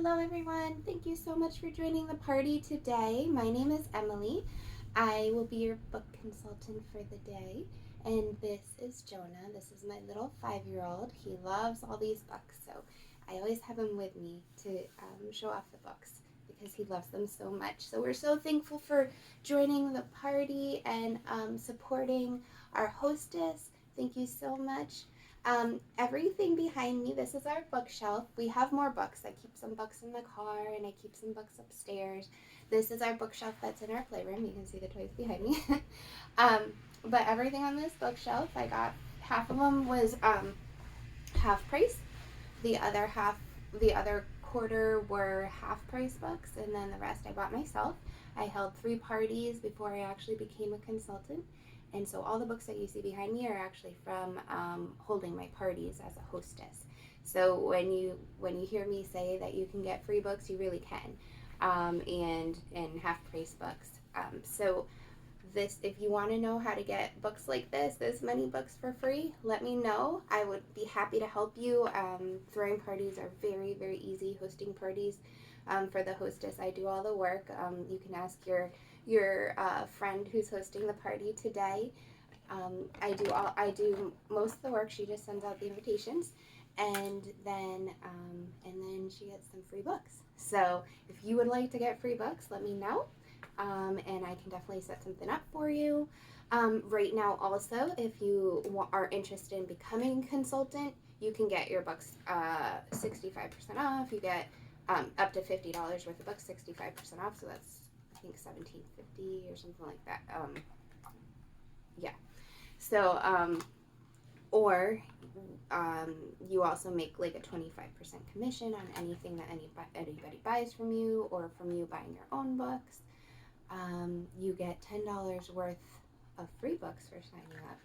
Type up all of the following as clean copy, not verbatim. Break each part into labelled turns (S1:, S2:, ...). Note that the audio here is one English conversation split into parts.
S1: Hello everyone, thank you so much for joining the party today. My name is Emily. I will be your book consultant for the day. And this is Jonah. This is my little 5-year-old. He loves all these books, so I always have him with me to show off the books because he loves them so much. So we're so thankful for joining the party and supporting our hostess. Thank you so much. Everything behind me, this is our bookshelf. We have more books. I keep some books in the car and I keep some books upstairs. This is our bookshelf that's in our playroom. You can see the toys behind me. um, but everything on this bookshelf, I got half of them was half price. The other quarter were half price books, and then the rest I bought myself. I held 3 parties before I actually became a consultant. And so all the books that you see behind me are actually from holding my parties as a hostess. So when you hear me say that you can get free books, you really can, and half price books. So this, if you want to know how to get books like this many books for free, let me know. I would be happy to help you. Throwing parties are very, very easy. Hosting parties, for the hostess, I do all the work. You can ask your friend who's hosting the party today. I do most of the work. She just sends out the invitations, and then she gets some free books. So if you would like to get free books, let me know, and I can definitely set something up for you. Right now, also, if you are interested in becoming a consultant, you can get your books 65% off. You get up to $50 worth of books, 65% off. So that's, I think, $17.50 or something like that. Yeah. So, or you also make like a 25% commission on anything that anybody buys from you, or from you buying your own books. You get $10 worth of free books for signing up.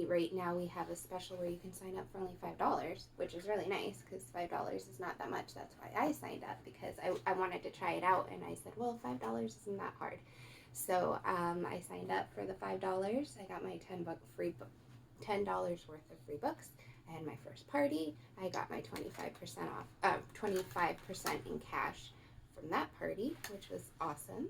S1: Right now we have a special where you can sign up for only $5, which is really nice because $5 is not that much. That's why I signed up, because I wanted to try it out, and I said, well, $5 isn't that hard. So I signed up for the $5. I got my $10 worth of free books. I had my first party. I got my 25% off, 25% in cash from that party, which was awesome.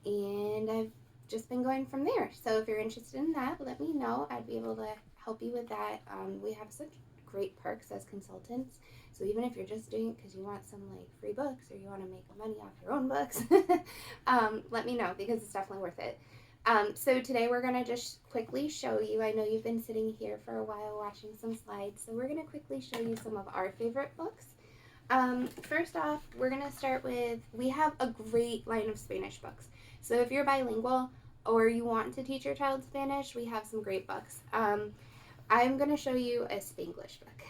S1: And I've just been going from there. So if you're interested in that, let me know. I'd be able to help you with that. We have such great perks as consultants. So even if you're just doing it because you want some like free books, or you want to make money off your own books, let me know, because it's definitely worth it. So today we're going to just quickly show you, I know you've been sitting here for a while watching some slides, so we're going to quickly show you some of our favorite books. First off, we're going to start with, we have a great line of Spanish books. So if you're bilingual or you want to teach your child Spanish, we have some great books. I'm going to show you a Spanglish book,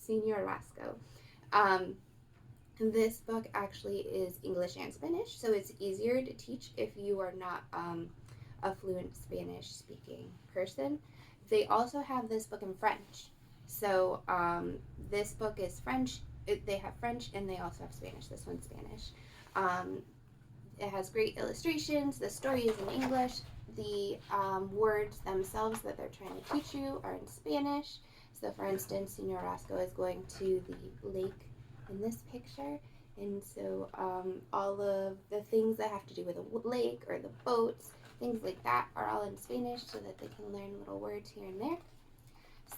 S1: Señor Rasco. This book actually is English and Spanish, so it's easier to teach if you are not a fluent Spanish speaking person. They also have this book in French. So this book is French. They have French and they also have Spanish. This one's Spanish. It has great illustrations. The story is in English. The words themselves that they're trying to teach you are in Spanish. So for instance, Señor Rasco is going to the lake in this picture. And so all of the things that have to do with a lake or the boats, things like that, are all in Spanish so that they can learn little words here and there.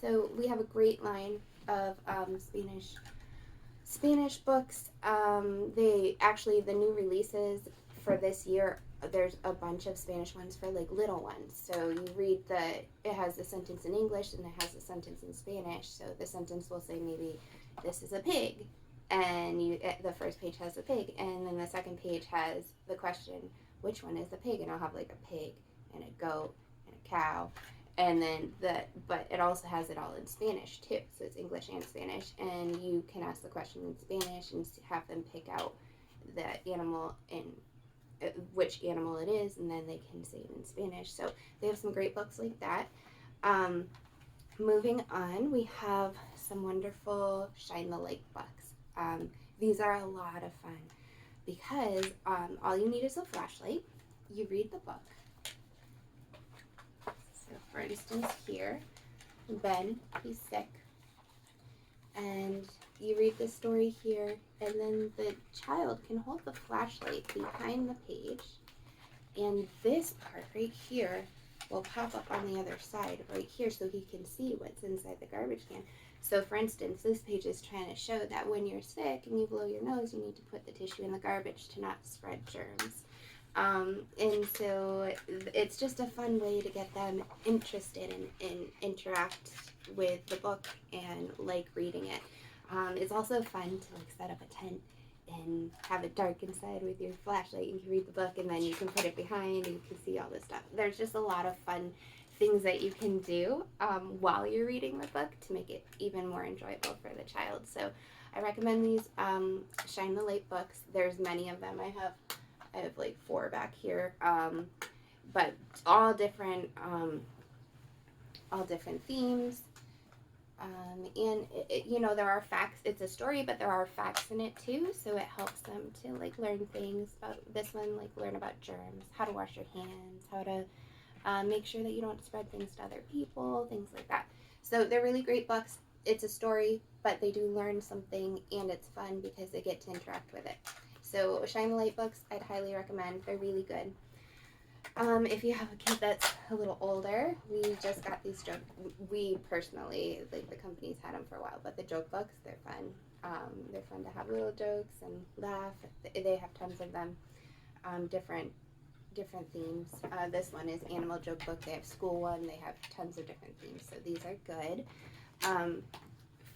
S1: So we have a great line of Spanish books. The new releases for this year, there's a bunch of Spanish ones for like little ones. So you read it has a sentence in English and it has a sentence in Spanish. So the sentence will say maybe, this is a pig, and the first page has a pig, and then the second page has the question, which one is the pig? And I'll have like a pig and a goat and a cow, and then but it also has it all in Spanish too, so it's English and Spanish, and you can ask the question in Spanish and have them pick out the animal and which animal it is, and then they can say it in Spanish. So they have some great books like that. Moving on, we have some wonderful Shine the Light books. These are a lot of fun because all you need is a flashlight. You read the book. So for instance here, Ben, he's sick, and you read the story here, and then the child can hold the flashlight behind the page, and this part right here will pop up on the other side right here so he can see what's inside the garbage can. So for instance, this page is trying to show that when you're sick and you blow your nose, you need to put the tissue in the garbage to not spread germs. And so it's just a fun way to get them interested and interact with the book and like reading it. It's also fun to like set up a tent and have it dark inside with your flashlight. You can read the book and then you can put it behind and you can see all this stuff. There's just a lot of fun things that you can do while you're reading the book to make it even more enjoyable for the child. So I recommend these Shine the Light books. There's many of them. I have like 4 back here, but all different themes. And there are facts. It's a story, but there are facts in it too, so it helps them to like learn things about this one, like learn about germs, how to wash your hands, how to make sure that you don't spread things to other people, things like that. So they're really great books. It's a story, but they do learn something, and it's fun because they get to interact with it. So Shine the Light books, I'd highly recommend. They're really good. If you have a kid that's a little older, we just got these joke. We personally, like the company's had them for a while, but the joke books, they're fun. They're fun to have little jokes and laugh. They have tons of them, different themes. This one is animal joke book. They have school one. They have tons of different themes, so these are good.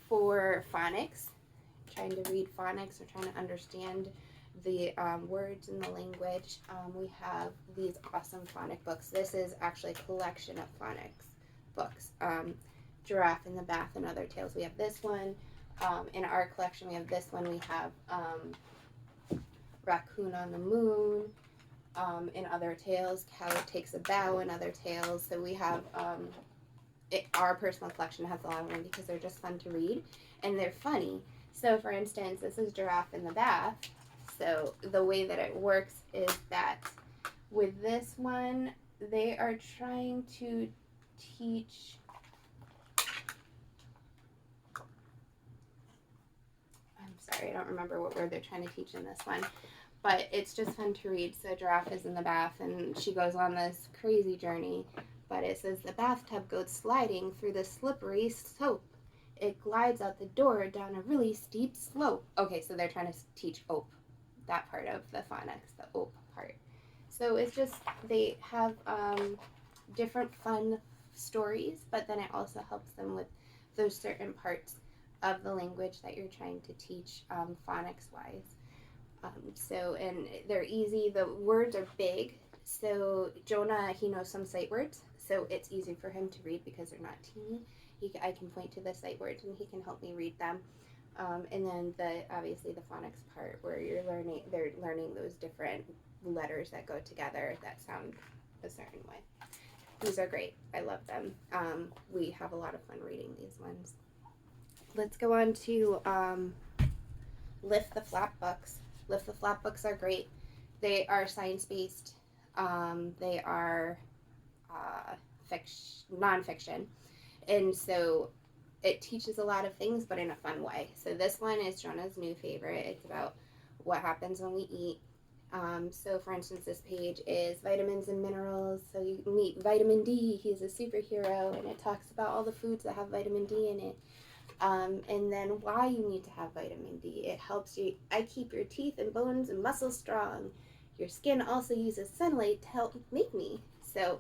S1: For phonics, trying to read phonics or trying to understand the words in the language, we have these awesome phonic books. This is actually a collection of phonics books. Giraffe in the Bath and Other Tales. We have this one. In our collection, we have this one. We have Raccoon on the Moon in Other Tales. Cow Takes a Bow in Other Tales. So we have our personal collection has a lot of them because they're just fun to read and they're funny. So for instance, this is Giraffe in the Bath. So the way that it works is that with this one, they are trying to teach, I'm sorry, I don't remember what word they're trying to teach in this one, but it's just fun to read. So Giraffe is in the bath and she goes on this crazy journey, but it says the bathtub goes sliding through the slippery soap. It glides out the door down a really steep slope. Okay, so they're trying to teach ope. That part of the phonics, the ope part. So it's just, they have different fun stories, but then it also helps them with those certain parts of the language that you're trying to teach phonics wise. And they're easy. The words are big. So Jonah, he knows some sight words, so it's easy for him to read because they're not teeny. I can point to the sight words and he can help me read them. And then obviously the phonics part where they're learning those different letters that go together that sound a certain way. These are great. I love them. We have a lot of fun reading these ones. Let's go on to Lift the Flap books. Lift the Flap books are great. They are science-based. They are nonfiction. And so it teaches a lot of things, but in a fun way. So this one is Jonah's new favorite. It's about what happens when we eat. So for instance, this page is vitamins and minerals. So you meet vitamin D. He's a superhero, and it talks about all the foods that have vitamin D in it. And then why you need to have vitamin D. It helps you keep your teeth and bones and muscles strong. Your skin also uses sunlight to help make me. So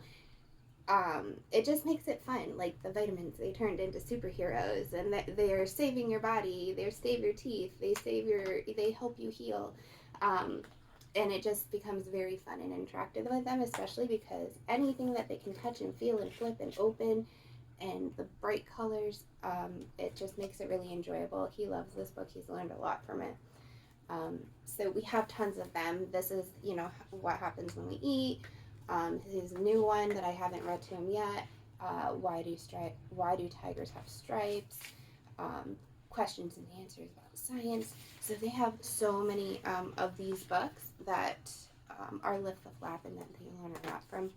S1: it just makes it fun. Like the vitamins, they turned into superheroes, and they are saving your body. They save your teeth. They help you heal. And it just becomes very fun and interactive with them, especially because anything that they can touch and feel and flip and open, and the bright colors, it just makes it really enjoyable. He loves this book. He's learned a lot from it. So we have tons of them. This is, what happens when we eat. His new one that I haven't read to him yet. Why do tigers have stripes? Questions and answers about science. So they have so many of these books that are Lift the Flap and that they learn a lot from.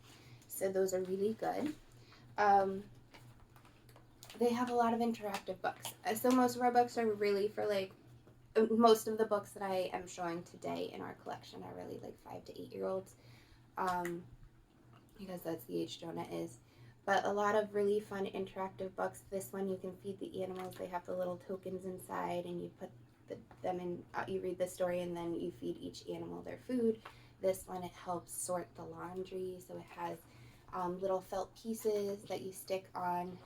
S1: So those are really good. they have a lot of interactive books. So most of our books are really for like, most of the books that I am showing today in our collection are really like 5 to 8 year olds, because that's the age Jonah is. But a lot of really fun interactive books. This one you can feed the animals. They have the little tokens inside, and you put them in. You read the story, and then you feed each animal their food. This one, it helps sort the laundry, so it has little felt pieces that you stick on,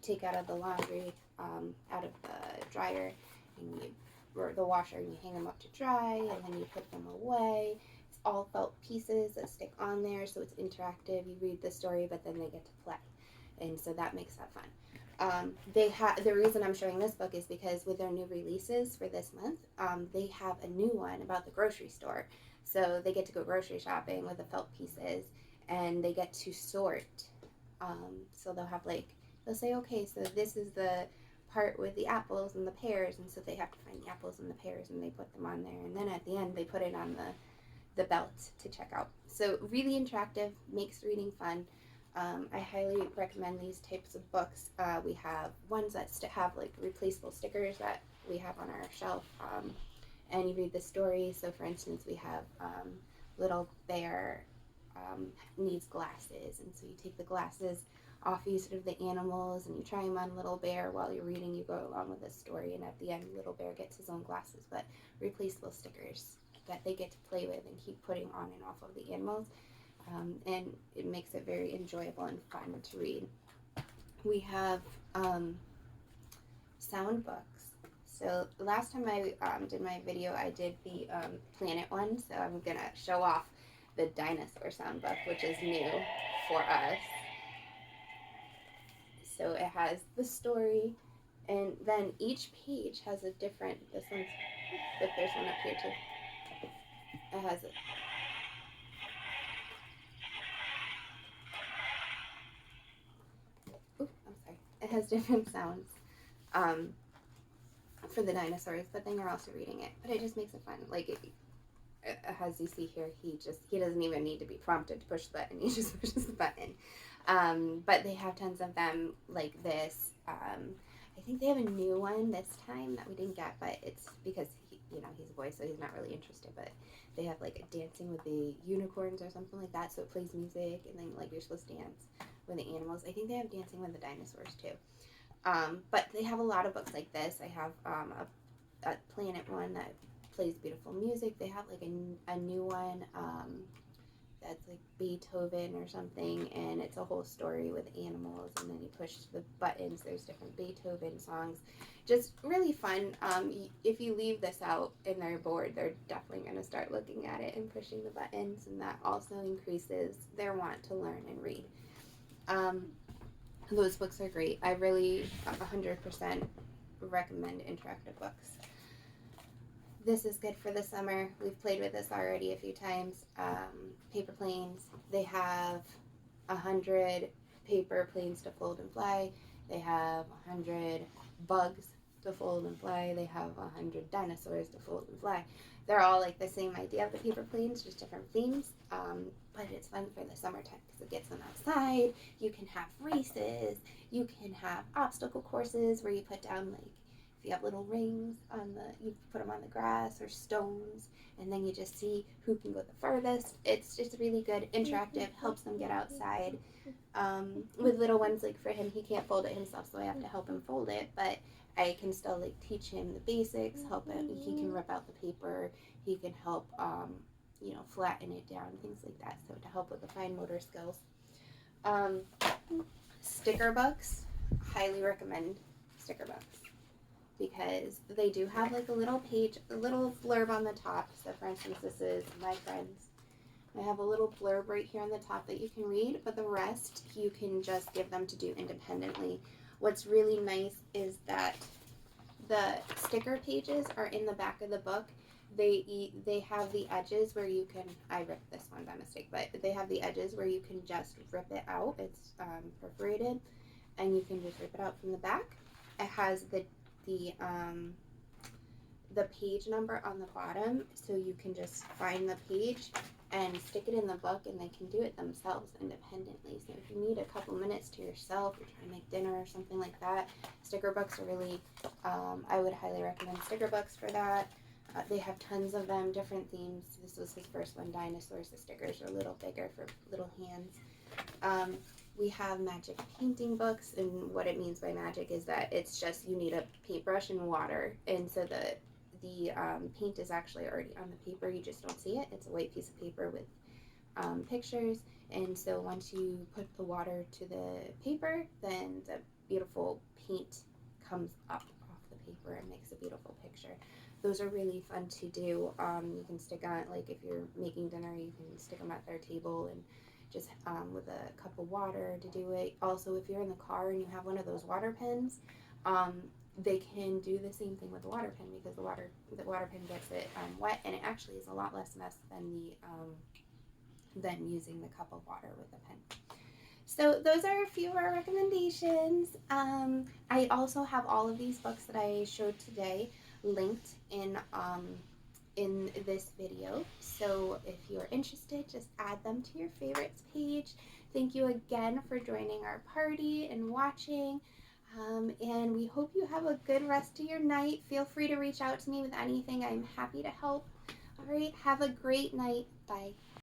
S1: take out of the laundry, out of the dryer, and or the washer, and you hang them up to dry, and then you put them away. It's all felt pieces that stick on there, so it's interactive. You read the story, but then they get to play, and so that makes that fun. The reason I'm showing this book is because with their new releases for this month, they have a new one about the grocery store. So they get to go grocery shopping with the felt pieces, and they get to sort. So they'll say, okay, so this is the part with the apples and the pears, and so they have to find the apples and the pears, and they put them on there, and then at the end they put it on the belt to check out. So really interactive, makes reading fun. I highly recommend these types of books. We have ones that have like replaceable stickers that we have on our shelf, and you read the story. So for instance, we have Little Bear needs glasses, and so you take the glasses off each of the animals, and you try them on Little Bear while you're reading. You go along with the story, and at the end, Little Bear gets his own glasses, but replaceable stickers that they get to play with and keep putting on and off of the animals, and it makes it very enjoyable and fun to read. We have sound books. So the last time I did my video, I did the planet one, so I'm gonna show off the dinosaur sound book, which is new for us. So it has the story, and then each page has a different, this one's, look, there's one up here too. It has it. Ooh, I'm sorry. It has different sounds for the dinosaurs, but then you're also reading it. But it just makes it fun. Like, as you see here, he doesn't even need to be prompted to push the button. He just pushes the button. But they have tons of them like this. I think they have a new one this time that we didn't get, but it's because he's a boy, so he's not really interested. But they have like a dancing with the unicorns or something like that, so it plays music, and then like you're supposed to dance with the animals. I think they have dancing with the dinosaurs too. But they have a lot of books like this. I have a planet one that plays beautiful music. They have like a new one that's like Beethoven or something, and it's a whole story with animals, and then you push the buttons, there's different Beethoven songs. Just really fun. If you leave this out and they're bored, they're definitely going to start looking at it and pushing the buttons, and that also increases their want to learn and read. Those books are great. I really 100% recommend interactive books. This is good for the summer. We've played with this already a few times. Paper planes. They have 100 paper planes to fold and fly. They have 100 bugs to fold and fly. They have 100 dinosaurs to fold and fly. They're all like the same idea of the paper planes, just different themes. But it's fun for the summertime because it gets them outside. You can have races. You can have obstacle courses where you put down like, if you have little rings you put them on the grass or stones, and then you just see who can go the furthest. It's just really good, interactive, helps them get outside. With little ones, like for him, he can't fold it himself, so I have to help him fold it, but I can still like teach him the basics, help him. He can rip out the paper, he can help flatten it down, things like that, so to help with the fine motor skills. Sticker books, highly recommend sticker books, because they do have like a little page, a little blurb on the top. So for instance, this is My Friends. I have a little blurb right here on the top that you can read, but the rest you can just give them to do independently. What's really nice is that the sticker pages are in the back of the book. They have the edges where you can, I ripped this one by mistake, but they have the edges where you can just rip it out. It's perforated, and you can just rip it out from the back. It has the page number on the bottom, so you can just find the page and stick it in the book, and they can do it themselves independently. So if you need a couple minutes to yourself, you're trying to make dinner or something like that, sticker books are really, I would highly recommend sticker books for that. They have tons of them, different themes. This was his first one, dinosaurs. The stickers are a little bigger for little hands. We have magic painting books, and what it means by magic is that it's just you need a paintbrush and water, and so the paint is actually already on the paper. You just don't see it. It's a white piece of paper with pictures, and so once you put the water to the paper, then the beautiful paint comes up off the paper and makes a beautiful picture. Those are really fun to do. You can stick on, like if you're making dinner, you can stick them at their table and just with a cup of water to do it. Also, if you're in the car and you have one of those water pens, um, they can do the same thing with the water pen, because the water pen gets it wet, and it actually is a lot less mess than using the cup of water with a pen. So those are a few of our recommendations. I also have all of these books that I showed today linked in this video. So if you're interested, just add them to your favorites page. Thank you again for joining our party and watching. And we hope you have a good rest of your night. Feel free to reach out to me with anything. I'm happy to help. All right, have a great night. Bye.